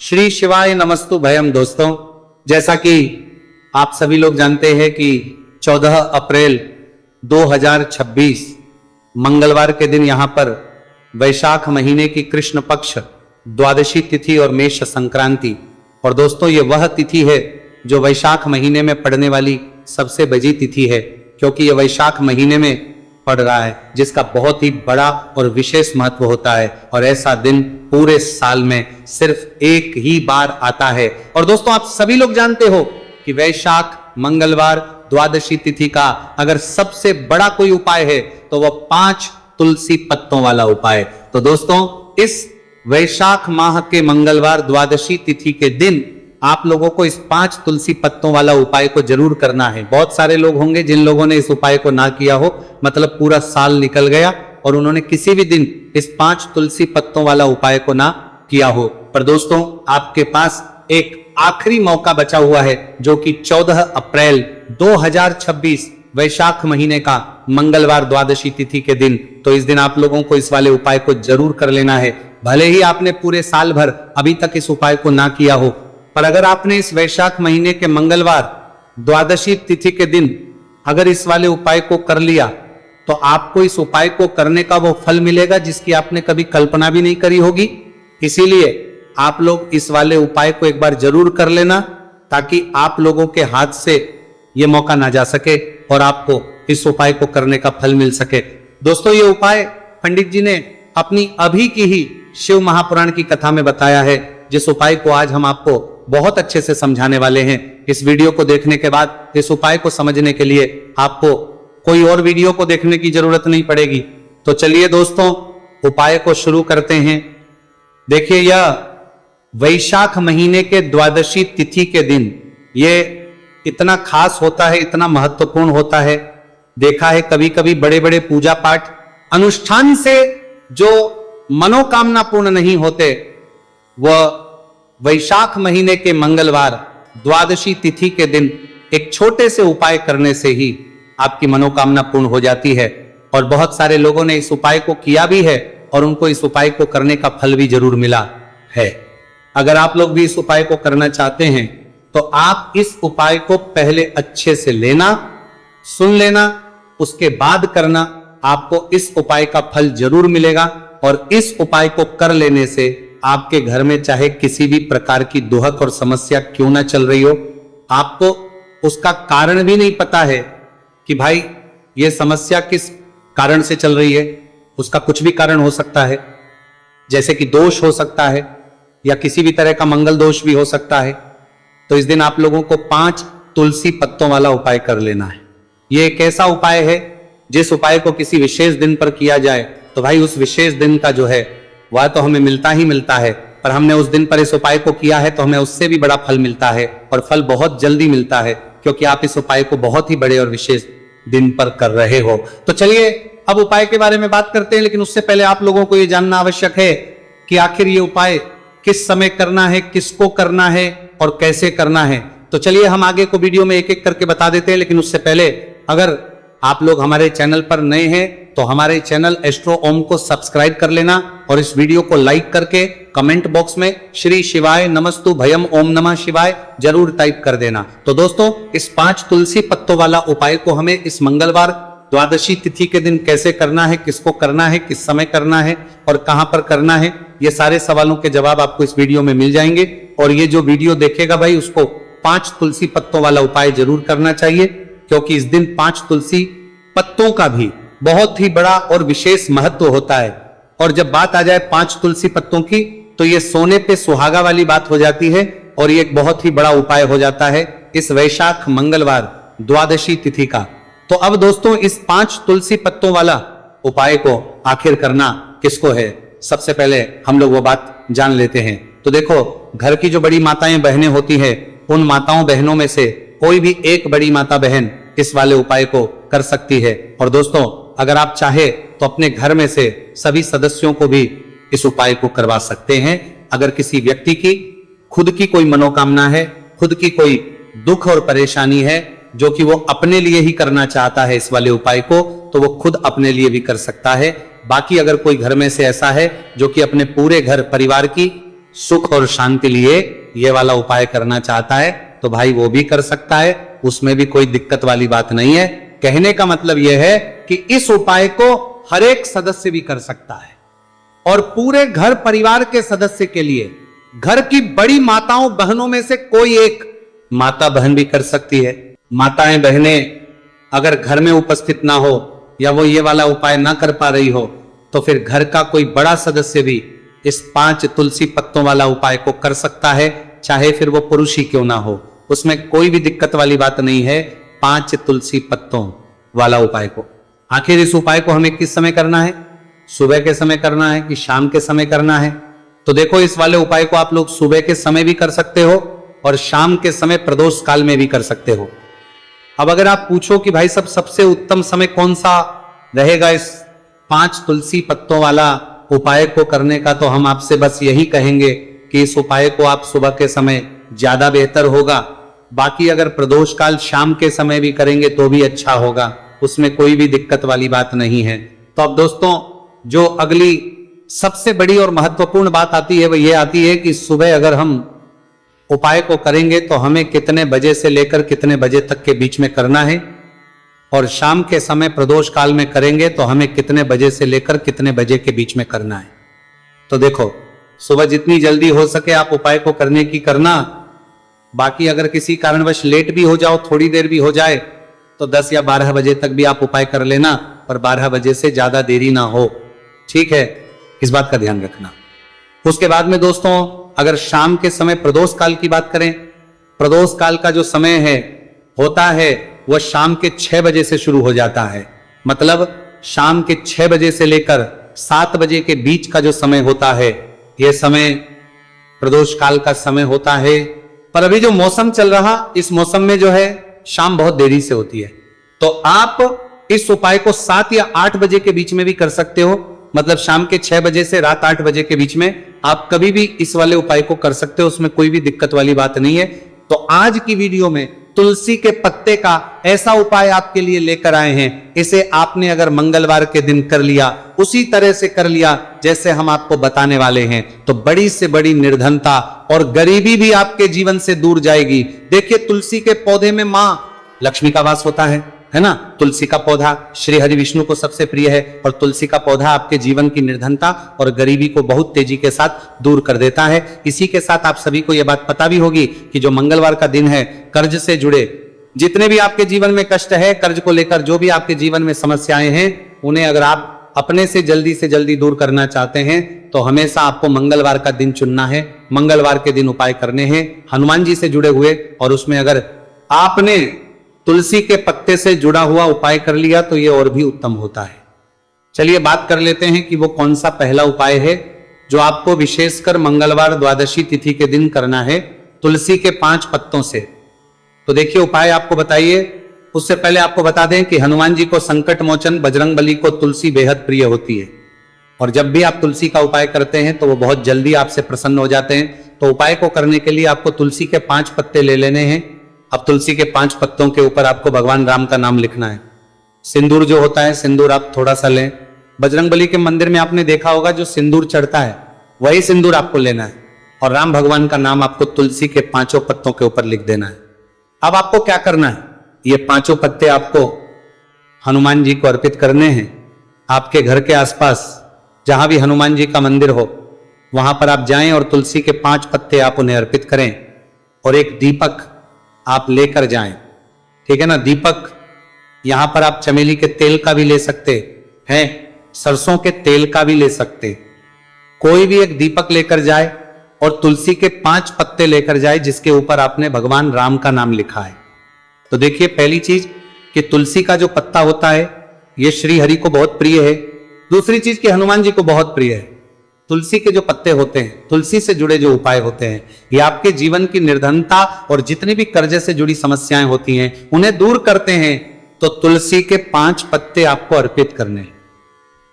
श्री शिवाय नमस्तु भयम। दोस्तों, जैसा कि आप सभी लोग जानते हैं कि 14 अप्रैल 2026 मंगलवार के दिन यहां पर वैशाख महीने की कृष्ण पक्ष द्वादशी तिथि और मेष संक्रांति। और दोस्तों, ये वह तिथि है जो वैशाख महीने में पड़ने वाली सबसे बड़ी तिथि है, क्योंकि ये वैशाख महीने में पड़ रहा है, जिसका बहुत ही बड़ा और विशेष महत्व होता है। और ऐसा दिन पूरे साल में सिर्फ एक ही बार आता है। और दोस्तों, आप सभी लोग जानते हो कि वैशाख मंगलवार द्वादशी तिथि का अगर सबसे बड़ा कोई उपाय है तो वह 5 तुलसी पत्तों वाला उपाय। तो दोस्तों, इस वैशाख माह के मंगलवार द्वादशी तिथि के दिन आप लोगों को इस 5 तुलसी पत्तों वाला उपाय को जरूर करना है। बहुत सारे लोग होंगे जिन लोगों ने इस उपाय को ना किया हो, मतलब पूरा साल निकल गया और उन्होंने किसी भी दिन इस 5 तुलसी पत्तों वाला उपाय को ना किया हो। पर दोस्तों, आपके पास एक आखिरी मौका बचा हुआ है, जो कि 14 अप्रैल 2026 वैशाख महीने का मंगलवार द्वादशी तिथि के दिन। तो इस दिन आप लोगों को इस वाले उपाय को जरूर कर लेना है। भले ही आपने पूरे साल भर अभी तक इस उपाय को ना किया हो, पर अगर आपने इस वैशाख महीने के मंगलवार द्वादशी तिथि के दिन अगर इस वाले उपाय को कर लिया तो आपको इस उपाय को करने का वो फल मिलेगा जिसकी आपने कभी कल्पना भी नहीं करी होगी। इसीलिए आप लोग इस वाले उपाय को एक बार जरूर कर लेना, ताकि आप लोगों के हाथ से ये मौका ना जा सके और आपको इस उपाय को करने का फल मिल सके। दोस्तों, ये उपाय पंडित जी ने अपनी अभी की ही शिव महापुराण की कथा में बताया है, जिस उपाय को आज हम आपको बहुत अच्छे से समझाने वाले हैं। इस वीडियो को देखने के बाद इस उपाय को समझने के लिए आपको कोई और वीडियो को देखने की जरूरत नहीं पड़ेगी। तो चलिए दोस्तों, उपाय को शुरू करते हैं। देखिए, यह वैशाख महीने के द्वादशी तिथि के दिन ये इतना खास होता है, इतना महत्वपूर्ण होता है। देखा है कभी कभी बड़े बड़े पूजा पाठ अनुष्ठान से जो मनोकामना पूर्ण नहीं होते, वह वैशाख महीने के मंगलवार द्वादशी तिथि के दिन एक छोटे से उपाय करने से ही आपकी मनोकामना पूर्ण हो जाती है। और बहुत सारे लोगों ने इस उपाय को किया भी है और उनको इस उपाय को करने का फल भी जरूर मिला है। अगर आप लोग भी इस उपाय को करना चाहते हैं तो आप इस उपाय को पहले अच्छे से लेना, सुन लेना, उसके बाद करना। आपको इस उपाय का फल जरूर मिलेगा। और इस उपाय को कर लेने से आपके घर में चाहे किसी भी प्रकार की दुहक और समस्या क्यों ना चल रही हो, आपको उसका कारण भी नहीं पता है कि भाई ये समस्या किस कारण से चल रही है। उसका कुछ भी कारण हो सकता है, जैसे कि दोष हो सकता है या किसी भी तरह का मंगल दोष भी हो सकता है। तो इस दिन आप लोगों को 5 तुलसी पत्तों वाला उपाय कर लेना है। ये एक ऐसा उपाय है जिस उपाय को किसी विशेष दिन पर किया जाए तो भाई उस विशेष दिन का जो है वह तो हमें मिलता ही मिलता है, पर हमने उस दिन पर इस उपाय को किया है तो हमें उससे भी बड़ा फल मिलता है, और फल बहुत जल्दी मिलता है, क्योंकि आप इस उपाय को बहुत ही बड़े और विशेष दिन पर कर रहे हो। तो चलिए अब उपाय के बारे में बात करते हैं, लेकिन उससे पहले आप लोगों को यह जानना आवश्यक है कि आखिर ये उपाय किस समय करना है, किसको करना है और कैसे करना है। तो चलिए हम आगे को वीडियो में एक एक करके बता देते हैं, लेकिन उससे पहले अगर आप लोग हमारे चैनल पर नए हैं तो हमारे चैनल एस्ट्रो ओम को सब्सक्राइब कर लेना और इस वीडियो को लाइक करके कमेंट बॉक्स में श्री शिवाय नमस्तु भयम ओम नमः शिवाय जरूर टाइप कर देना। तो दोस्तों, इस 5 तुलसी पत्तों वाला उपाय को हमें इस मंगलवार द्वादशी तिथि के दिन कैसे करना है, किसको करना है, किस समय करना है और कहां पर करना है, ये सारे सवालों के जवाब आपको इस वीडियो में मिल जाएंगे। और ये जो वीडियो देखेगा भाई, उसको 5 तुलसी पत्तों वाला उपाय जरूर करना चाहिए, क्योंकि इस दिन 5 तुलसी पत्तों का भी बहुत ही बड़ा और विशेष महत्व होता है। और जब बात आ जाए 5 तुलसी पत्तों की, तो ये सोने पे सुहागा वाली बात हो जाती है और ये एक बहुत ही बड़ा उपाय हो जाता है इस वैशाख मंगलवार द्वादशी तिथि का। तो अब दोस्तों, इस 5 तुलसी पत्तों वाला उपाय को आखिर करना किसको है, सबसे पहले हम लोग वो बात जान लेते हैं। तो देखो, घर की जो बड़ी माताएं बहनें होती है, उन माताओं बहनों में से कोई भी एक बड़ी माता बहन इस वाले उपाय को कर सकती है। और दोस्तों, अगर आप चाहे तो अपने घर में से सभी सदस्यों को भी इस उपाय को करवा सकते हैं। अगर किसी व्यक्ति की खुद की कोई मनोकामना है, खुद की कोई दुख और परेशानी है जो कि वो अपने लिए ही करना चाहता है इस वाले उपाय को, तो वो खुद अपने लिए भी कर सकता है। बाकी अगर कोई घर में से ऐसा है जो कि अपने पूरे घर परिवार की सुख और शांति लिए ये वाला उपाय करना चाहता है तो भाई वो भी कर सकता है, उसमें भी कोई दिक्कत वाली बात नहीं है। कहने का मतलब यह है कि इस उपाय को हर एक सदस्य भी कर सकता है और पूरे घर परिवार के सदस्य के लिए, घर की बड़ी माताओं बहनों में से कोई एक माता बहन भी कर सकती है। माताएं बहनें अगर घर में उपस्थित ना हो या वो ये वाला उपाय ना कर पा रही हो तो फिर घर का कोई बड़ा सदस्य भी इस 5 तुलसी पत्तों वाला उपाय को कर सकता है, चाहे फिर वो पुरुष ही क्यों ना हो, उसमें कोई भी दिक्कत वाली बात नहीं है। 5 तुलसी पत्तों वाला उपाय को, आखिर इस उपाय को हमें किस समय करना है? सुबह के समय करना है कि शाम के समय करना है? तो देखो, इस वाले उपाय को आप लोग सुबह के समय भी कर सकते हो और शाम के समय प्रदोष काल में भी कर सकते हो। अब अगर आप पूछो कि भाई सबसे उत्तम समय कौन सा रहेगा इस 5 तुलसी पत्तों वाला उपाय को करने का, तो हम आपसे बस यही कहेंगे कि इस उपाय को आप सुबह के समय ज्यादा बेहतर होगा। बाकी अगर प्रदोष काल शाम के समय भी करेंगे तो भी अच्छा होगा, उसमें कोई भी दिक्कत वाली बात नहीं है। तो अब दोस्तों, जो अगली सबसे बड़ी और महत्वपूर्ण बात आती है वो ये आती है कि सुबह अगर हम उपाय को करेंगे तो हमें कितने बजे से लेकर कितने बजे तक के बीच में करना है, और शाम के समय प्रदोष काल में करेंगे तो हमें कितने बजे से लेकर कितने बजे के बीच में करना है। तो देखो, सुबह जितनी जल्दी हो सके आप उपाय को करने की करना। बाकी अगर किसी कारणवश लेट भी हो जाओ, थोड़ी देर भी हो जाए, तो 10 या 12 बजे तक भी आप उपाय कर लेना, पर 12 बजे से ज्यादा देरी ना हो, ठीक है? इस बात का ध्यान रखना। उसके बाद में दोस्तों, अगर शाम के समय प्रदोष काल की बात करें, प्रदोष काल का जो समय है होता है वह शाम के 6 बजे से शुरू हो जाता है। मतलब शाम के 6 बजे से लेकर 7 बजे के बीच का जो समय होता है, यह समय प्रदोष काल का समय होता है। पर अभी जो मौसम चल रहा, इस मौसम में जो है शाम बहुत देरी से होती है, तो आप इस उपाय को 7 या 8 बजे के बीच में भी कर सकते हो। मतलब शाम के 6 बजे से रात 8 बजे के बीच में आप कभी भी इस वाले उपाय को कर सकते हो, उसमें कोई भी दिक्कत वाली बात नहीं है। तो आज की वीडियो में तुलसी के पत्ते का ऐसा उपाय आपके लिए लेकर आए हैं, इसे आपने अगर मंगलवार के दिन कर लिया, उसी तरह से कर लिया जैसे हम आपको बताने वाले हैं, तो बड़ी से बड़ी निर्धनता और गरीबी भी आपके जीवन से दूर जाएगी। देखिए, तुलसी के पौधे में मां लक्ष्मी का वास होता है ना? तुलसी का पौधा श्री हरि विष्णु को सबसे प्रिय है, और तुलसी का पौधा आपके जीवन की निर्धनता और गरीबी को बहुत तेजी के साथ दूर कर देता है। इसी के साथ आप सभी को यह बात पता भी होगी कि जो मंगलवार का दिन है, कर्ज से जुड़े जितने भी आपके जीवन में कष्ट है, कर्ज को लेकर जो भी आपके जीवन में समस्याएं हैं, उन्हें अगर आप अपने से जल्दी दूर करना चाहते हैं तो हमेशा आपको मंगलवार का दिन चुनना है, मंगलवार के दिन उपाय करने हैं हनुमान जी से जुड़े हुए। और उसमें अगर आपने तुलसी के पत्ते से जुड़ा हुआ उपाय कर लिया तो ये और भी उत्तम होता है। चलिए बात कर लेते हैं कि वो कौन सा पहला उपाय है जो आपको विशेषकर मंगलवार द्वादशी तिथि के दिन करना है तुलसी के 5 पत्तों से। तो देखिए, उपाय आपको बताइए। उससे पहले आपको बता दें कि हनुमान जी को संकट मोचन बजरंगबली को तुलसी बेहद प्रिय होती है, और जब भी आप तुलसी का उपाय करते हैं तो वो बहुत जल्दी आपसे प्रसन्न हो जाते हैं। तो उपाय को करने के लिए आपको तुलसी के 5 पत्ते ले लेने हैं। अब तुलसी के 5 पत्तों के ऊपर आपको भगवान राम का नाम लिखना है। सिंदूर जो होता है, सिंदूर आप थोड़ा सा लें। बजरंगबली के मंदिर में आपने देखा होगा जो सिंदूर चढ़ता है, वही सिंदूर आपको लेना है, और राम भगवान का नाम आपको तुलसी के 5 पत्तों के ऊपर लिख देना है। अब आपको क्या करना है, ये 5 पत्ते आपको हनुमान जी को अर्पित करने हैं। आपके घर के आसपास जहां भी हनुमान जी का मंदिर हो, वहां पर आप जाएं और तुलसी के 5 पत्ते आप उन्हें अर्पित करें, और एक दीपक आप लेकर जाएं, ठीक है ना? दीपक यहां पर आप चमेली के तेल का भी ले सकते हैं, सरसों के तेल का भी ले सकते। कोई भी एक दीपक लेकर जाए और तुलसी के 5 पत्ते लेकर जाए जिसके ऊपर आपने भगवान राम का नाम लिखा है। तो देखिए, पहली चीज कि तुलसी का जो पत्ता होता है यह श्री हरि को बहुत प्रिय है। दूसरी चीज कि हनुमान जी को बहुत प्रिय है। तुलसी के जो पत्ते होते हैं, तुलसी से जुड़े जो उपाय होते हैं, ये आपके जीवन की निर्धनता और जितनी भी कर्जे से जुड़ी समस्याएं होती हैं उन्हें दूर करते हैं। तो तुलसी के 5 पत्ते आपको अर्पित करने हैं।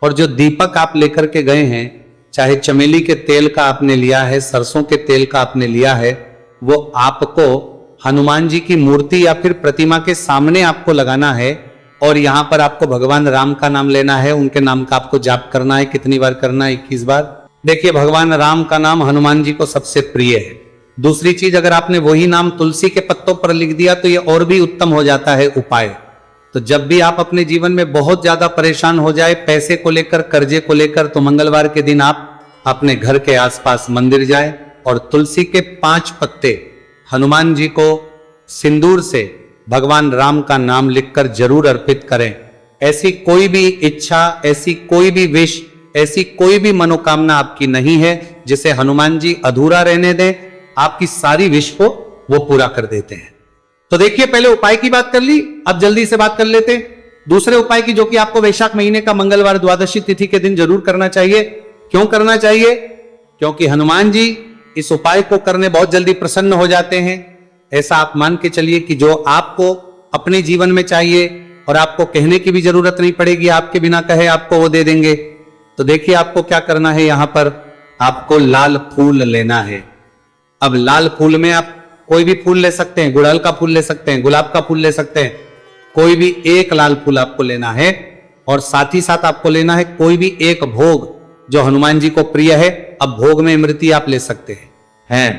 और जो दीपक आप लेकर के गए हैं, चाहे चमेली के तेल का आपने लिया है, सरसों के तेल का आपने लिया है, वो आपको हनुमान जी की मूर्ति या फिर प्रतिमा के सामने आपको लगाना है, और यहां पर आपको भगवान राम का नाम लेना है, उनके नाम का आपको जाप करना है। कितनी बार करना है? 21 बार। देखिए, भगवान राम का नाम हनुमान जी को सबसे प्रिय है। दूसरी चीज, अगर आपने वही नाम तुलसी के पत्तों पर लिख दिया तो ये और भी उत्तम हो जाता है उपाय। तो जब भी आप अपने जीवन में बहुत ज्यादा परेशान हो जाए, पैसे को लेकर, कर्जे को लेकर, तो मंगलवार के दिन आप अपने घर के आसपास मंदिर जाए और तुलसी के 5 पत्ते हनुमान जी को सिंदूर से भगवान राम का नाम लिखकर जरूर अर्पित करें। ऐसी कोई भी इच्छा, ऐसी कोई भी विश, ऐसी कोई भी मनोकामना आपकी नहीं है जिसे हनुमान जी अधूरा रहने दें। आपकी सारी विश को वो पूरा कर देते हैं। तो देखिए, पहले उपाय की बात कर ली, अब जल्दी से बात कर लेते हैं दूसरे उपाय की, जो कि आपको वैशाख महीने का मंगलवार द्वादशी तिथि के दिन जरूर करना चाहिए। क्यों करना चाहिए? क्योंकि हनुमान जी इस उपाय को करने बहुत जल्दी प्रसन्न हो जाते हैं। ऐसा आप मान के चलिए कि जो आपको अपने जीवन में चाहिए और आपको कहने की भी जरूरत नहीं पड़ेगी, आपके बिना कहे आपको वो दे देंगे। तो देखिए, आपको क्या करना है, यहां पर आपको लाल फूल लेना है। अब लाल फूल में आप कोई भी फूल ले सकते हैं, गुड़हल का फूल ले सकते हैं, गुलाब का फूल ले सकते हैं, कोई भी एक लाल फूल आपको लेना है। और साथ ही साथ आपको लेना है कोई भी एक भोग जो हनुमान जी को प्रिय है। अब भोग में इमरती आप ले सकते हैं,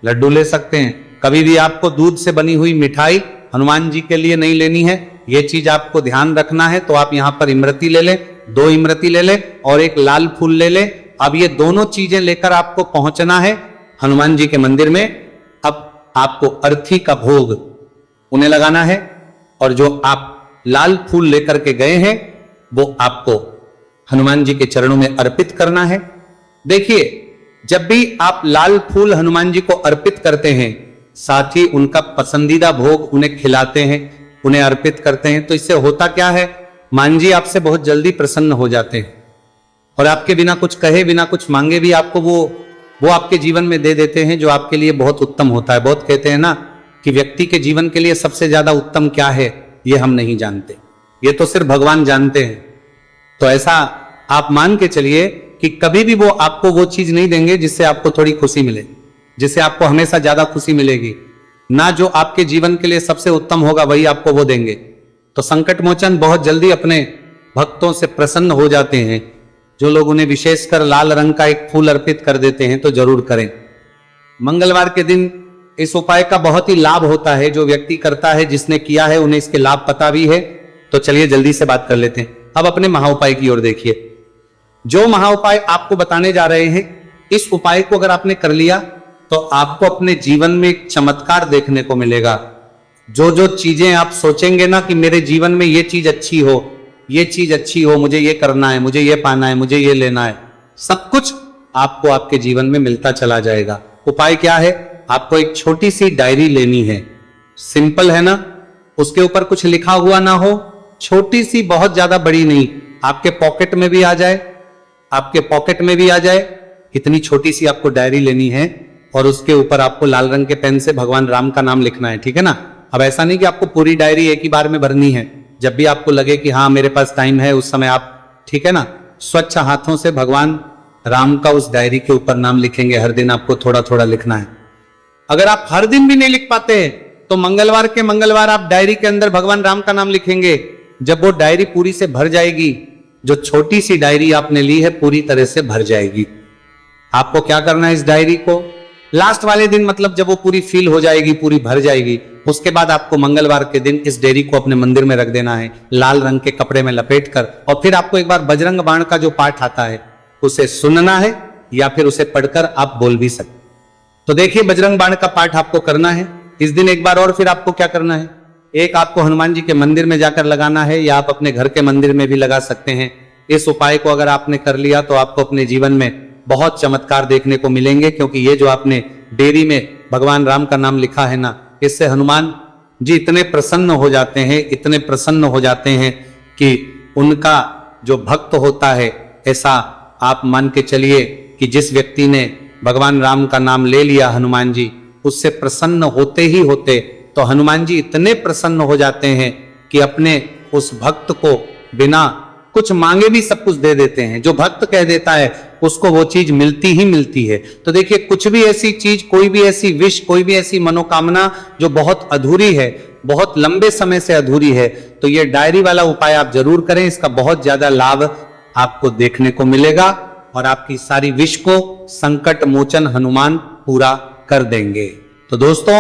लड्डू ले सकते हैं। कभी भी आपको दूध से बनी हुई मिठाई हनुमान जी के लिए नहीं लेनी है, ये चीज आपको ध्यान रखना है। तो आप यहां पर इमरती ले लें, 2 इमरती ले लें और एक लाल फूल ले लें। अब ये दोनों चीजें लेकर आपको पहुंचना है हनुमान जी के मंदिर में। अब आपको अर्थी का भोग उन्हें लगाना है और जो आप लाल फूल लेकर के गए हैं वो आपको हनुमान जी के चरणों में अर्पित करना है। देखिए, जब भी आप लाल फूल हनुमान जी को अर्पित करते हैं, साथ ही उनका पसंदीदा भोग उन्हें खिलाते हैं, उन्हें अर्पित करते हैं, तो इससे होता क्या है, मान जी आपसे बहुत जल्दी प्रसन्न हो जाते हैं और आपके बिना कुछ कहे, बिना कुछ मांगे भी आपको वो आपके जीवन में दे देते हैं, जो आपके लिए बहुत उत्तम होता है। बहुत कहते हैं ना कि व्यक्ति के जीवन के लिए सबसे ज्यादा उत्तम क्या है, ये हम नहीं जानते, ये तो सिर्फ भगवान जानते हैं। तो ऐसा आप मान के चलिए कि कभी भी वो आपको वो चीज नहीं देंगे जिससे आपको थोड़ी खुशी मिले, जिससे आपको हमेशा ज्यादा खुशी मिलेगी ना। जो आपके जीवन के लिए सबसे उत्तम होगा वही आपको वो देंगे। तो संकट मोचन बहुत जल्दी अपने भक्तों से प्रसन्न हो जाते हैं। जो लोग उन्हें विशेषकर लाल रंग का एक फूल अर्पित कर देते हैं तो जरूर करें। मंगलवार के दिन इस उपाय का बहुत ही लाभ होता है। जो व्यक्ति करता है, जिसने किया है, उन्हें इसके लाभ पता भी है। तो चलिए जल्दी से बात कर लेते हैं। अब अपने महाउपाय की ओर देखिए। जो महाउपाय आपको बताने जा रहे हैं, इस उपाय को अगर आपने कर लिया तो आपको अपने जीवन में एक चमत्कार देखने को मिलेगा। जो जो चीजें आप सोचेंगे ना कि मेरे जीवन में ये चीज अच्छी हो, ये चीज अच्छी हो, मुझे ये करना है, मुझे ये पाना है, मुझे ये लेना है, सब कुछ आपको आपके जीवन में मिलता चला जाएगा। उपाय क्या है? आपको एक छोटी सी डायरी लेनी है। सिंपल है ना, उसके ऊपर कुछ लिखा हुआ ना हो, छोटी सी, बहुत ज्यादा बड़ी नहीं, आपके पॉकेट में भी आ जाए, आपके पॉकेट में भी आ जाए, इतनी छोटी सी आपको डायरी लेनी है और उसके ऊपर आपको लाल रंग के पेन से भगवान राम का नाम लिखना है, ठीक है ना। अब ऐसा नहीं कि आपको पूरी डायरी एक ही बार में भरनी है। जब भी आपको लगे कि हाँ मेरे पास टाइम है, उस समय आप, ठीक है ना, स्वच्छ हाथों से भगवान राम का उस डायरी के ऊपर नाम लिखेंगे। हर दिन आपको थोड़ा थोड़ा लिखना है। अगर आप हर दिन भी नहीं लिख पाते हैं तो मंगलवार के मंगलवार आप डायरी के अंदर भगवान राम का नाम लिखेंगे। जब वो डायरी पूरी से भर जाएगी, जो छोटी सी डायरी आपने ली है पूरी तरह से भर जाएगी, आपको क्या करना है, इस डायरी को लास्ट वाले दिन, मतलब जब वो पूरी फिल हो जाएगी, पूरी भर जाएगी, उसके बाद आपको मंगलवार के दिन इस डायरी को अपने मंदिर में रख देना है, लाल रंग के कपड़े में लपेट कर। और फिर आपको एक बार बजरंग बाण का जो पाठ आता है उसे सुनना है या फिर उसे पढ़कर आप बोल भी सकते। तो देखिए, बजरंग बाण का पाठ आपको करना है इस दिन एक बार। और फिर आपको क्या करना है, एक आपको हनुमान जी के मंदिर में जाकर लगाना है या आप अपने घर के मंदिर में भी लगा सकते हैं। इस उपाय को अगर आपने कर लिया तो आपको अपने जीवन में बहुत चमत्कार देखने को मिलेंगे, क्योंकि ये जो आपने डेयरी में भगवान राम का नाम लिखा है ना, इससे हनुमान जी इतने प्रसन्न हो जाते हैं, इतने प्रसन्न हो जाते हैं कि उनका जो भक्त होता है, ऐसा आप मान के चलिए कि जिस व्यक्ति ने भगवान राम का नाम ले लिया हनुमान जी, उससे प्रसन्न होते ही होते तो हनुमान जी इतने प्रसन्न हो जाते हैं कि अपने उस भक्त को बिना कुछ मांगे भी सब कुछ दे देते हैं। जो भक्त कह देता है उसको वो चीज मिलती ही मिलती है। तो देखिए, कुछ भी ऐसी चीज, कोई भी ऐसी विश, कोई भी ऐसी मनोकामना जो बहुत अधूरी है, बहुत लंबे समय से अधूरी है, तो ये डायरी वाला उपाय आप जरूर करें। इसका बहुत ज्यादा लाभ आपको देखने को मिलेगा और आपकी सारी विश को संकट मोचन हनुमान पूरा कर देंगे। तो दोस्तों